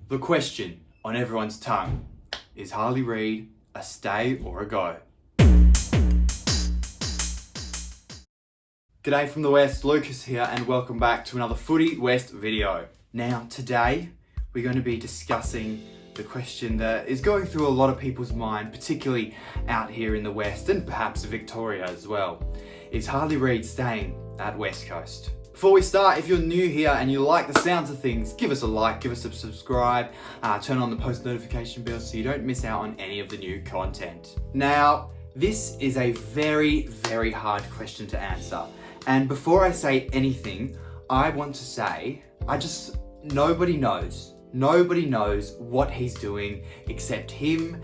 The question on everyone's tongue, is Harley Reid a stay or a go? G'day from the West, Lucas here, and welcome back to another Footy West video. Now today we're going to be discussing the question that is going through a lot of people's mind, particularly out here in the West and perhaps Victoria as well. Is Harley Reid staying at West Coast? Before we start, if you're new here and you like the sounds of things, give us a like, give us a subscribe, turn on the post notification bell so you don't miss out on any of the new content. Now, this is a very, very hard question to answer. And before I say anything, I want to say, nobody knows. Nobody knows what he's doing except him,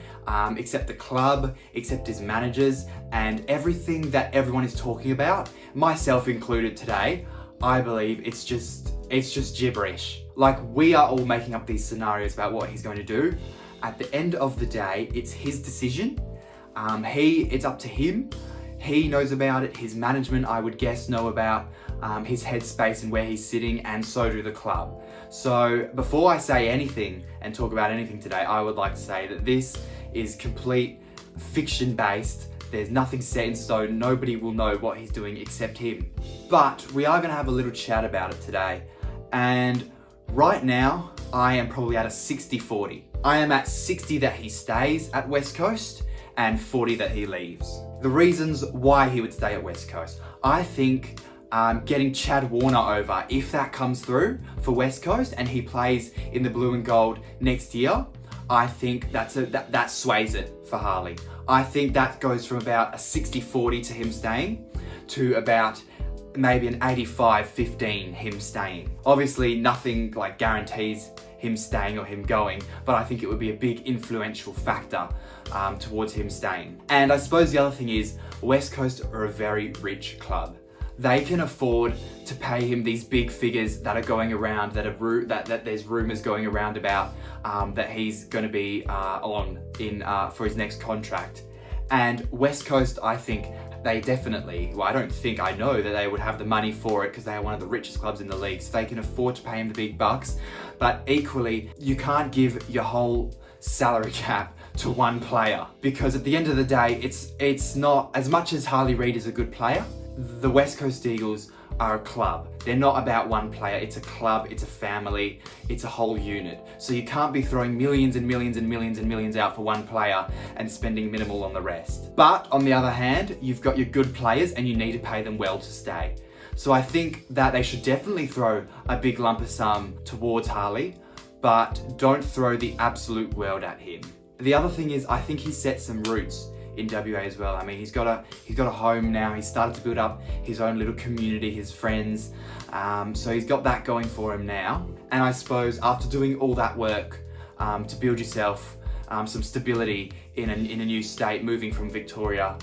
except the club, except his managers, and everything that everyone is talking about, myself included today. I believe it's just gibberish. Like, we are all making up these scenarios about what he's going to do. At the end of the day, it's his decision. It's up to him. He knows about it. His management, I would guess, know about his headspace and where he's sitting, and so do the club. So before I say anything and talk about anything today, I would like to say that this is complete fiction based. There's nothing set in stone. Nobody will know what he's doing except him. But we are going to have a little chat about it today. And right now, I am probably at a 60-40. I am at 60 that he stays at West Coast and 40 that he leaves. The reasons why he would stay at West Coast. I think getting Chad Warner over, if that comes through for West Coast and he plays in the blue and gold next year, I think that sways it for Harley. I think that goes from about a 60-40 to him staying to about maybe an 85-15 him staying. Obviously, nothing like guarantees him staying or him going, but I think it would be a big influential factor towards him staying. And I suppose the other thing is, West Coast are a very rich club. They can afford to pay him these big figures that are going around, that there's rumours going around about that he's going to be on in for his next contract. And West Coast, I think they definitely, well, I know that they would have the money for it because they are one of the richest clubs in the league, so they can afford to pay him the big bucks. But equally, you can't give your whole salary cap to one player, because at the end of the day, it's not, as much as Harley Reid is a good player, the West Coast Eagles are a club. They're not about one player. It's a club, it's a family, it's a whole unit. So you can't be throwing millions and millions and millions and millions out for one player and spending minimal on the rest. But on the other hand, you've got your good players and you need to pay them well to stay. So I think that they should definitely throw a big lump of sum towards Harley, but don't throw the absolute world at him. The other thing is, I think he's set some roots in WA as well. I mean, he's got a home now. He's started to build up his own little community, his friends. So he's got that going for him now. And I suppose after doing all that work to build yourself some stability in a new state, moving from Victoria,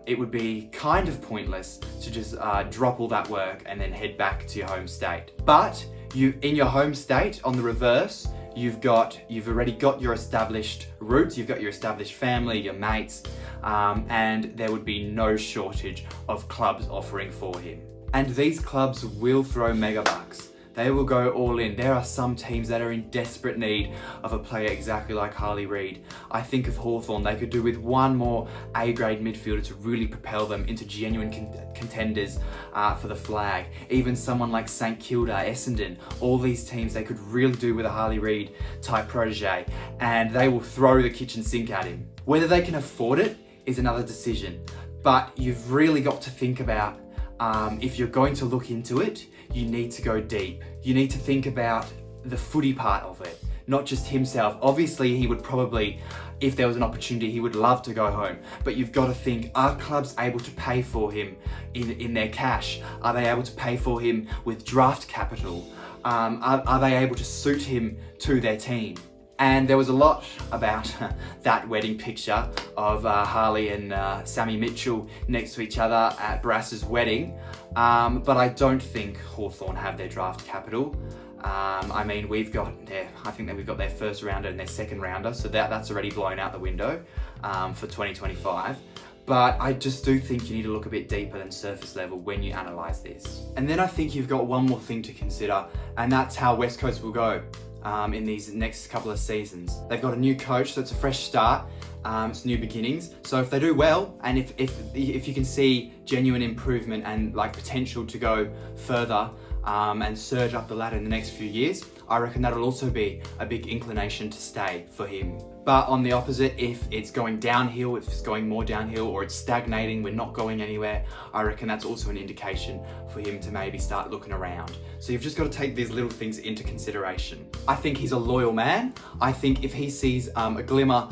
it would be kind of pointless to just drop all that work and then head back to your home state. But in your home state, on the reverse, you've already got your established roots, you've got your established family, your mates, and there would be no shortage of clubs offering for him. And these clubs will throw mega bucks. They will go all in. There are some teams that are in desperate need of a player exactly like Harley Reid. I think of Hawthorn. They could do with one more A-grade midfielder to really propel them into genuine contenders for the flag. Even someone like St Kilda, Essendon, all these teams, they could really do with a Harley Reid type protege, and they will throw the kitchen sink at him. Whether they can afford it is another decision, but you've really got to think about, if you're going to look into it, you need to go deep. You need to think about the footy part of it, not just himself. Obviously, he would probably, if there was an opportunity, he would love to go home. But you've got to think, are clubs able to pay for him in their cash? Are they able to pay for him with draft capital? Are they able to suit him to their team? And there was a lot about that wedding picture of Harley and Sammy Mitchell next to each other at Brass's wedding. But I don't think Hawthorn have their draft capital. I mean, I think that we've got their first rounder and their second rounder, so that's already blown out the window for 2025. But I just do think you need to look a bit deeper than surface level when you analyse this. And then I think you've got one more thing to consider, and that's how West Coast will go. in these next couple of seasons. They've got a new coach, so it's a fresh start. It's new beginnings. So if they do well, and if you can see genuine improvement and like potential to go further and surge up the ladder in the next few years, I reckon that'll also be a big inclination to stay for him. But on the opposite, if it's going downhill, if it's going more downhill, or it's stagnating, we're not going anywhere, I reckon that's also an indication for him to maybe start looking around. So you've just got to take these little things into consideration. I think he's a loyal man. I think if he sees a glimmer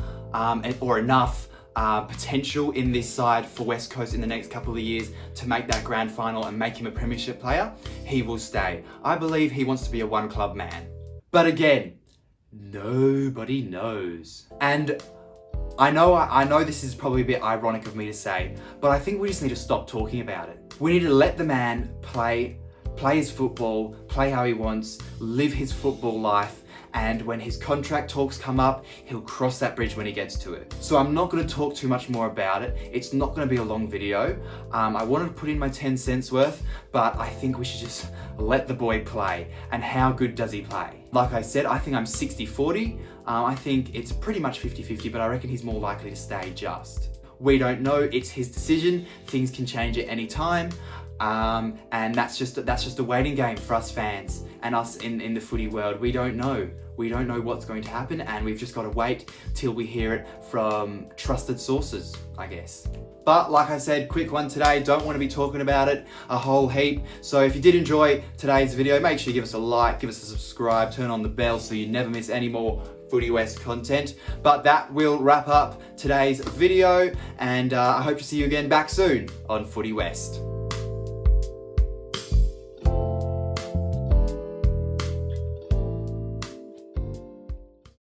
or enough potential in this side for West Coast in the next couple of years to make that grand final and make him a premiership player, he will stay. I believe he wants to be a one club man. But again, nobody knows. And I know this is probably a bit ironic of me to say, but I think we just need to stop talking about it. We need to let the man play his football, play how he wants, live his football life, and when his contract talks come up, he'll cross that bridge when he gets to it. So I'm not going to talk too much more about it. It's not going to be a long video. I wanted to put in my 10 cents worth, but I think we should just let the boy play. And how good does he play? Like I said, I think I'm 60-40. I think it's pretty much 50-50, but I reckon he's more likely to stay just. We don't know, it's his decision. Things can change at any time. And that's just a waiting game for us fans and us in the footy world. We don't know. We don't know what's going to happen, and we've just got to wait till we hear it from trusted sources, I guess. But like I said, quick one today, don't want to be talking about it a whole heap. So if you did enjoy today's video, make sure you give us a like, give us a subscribe, turn on the bell so you never miss any more Footy West content. But that will wrap up today's video, and I hope to see you again back soon on Footy West.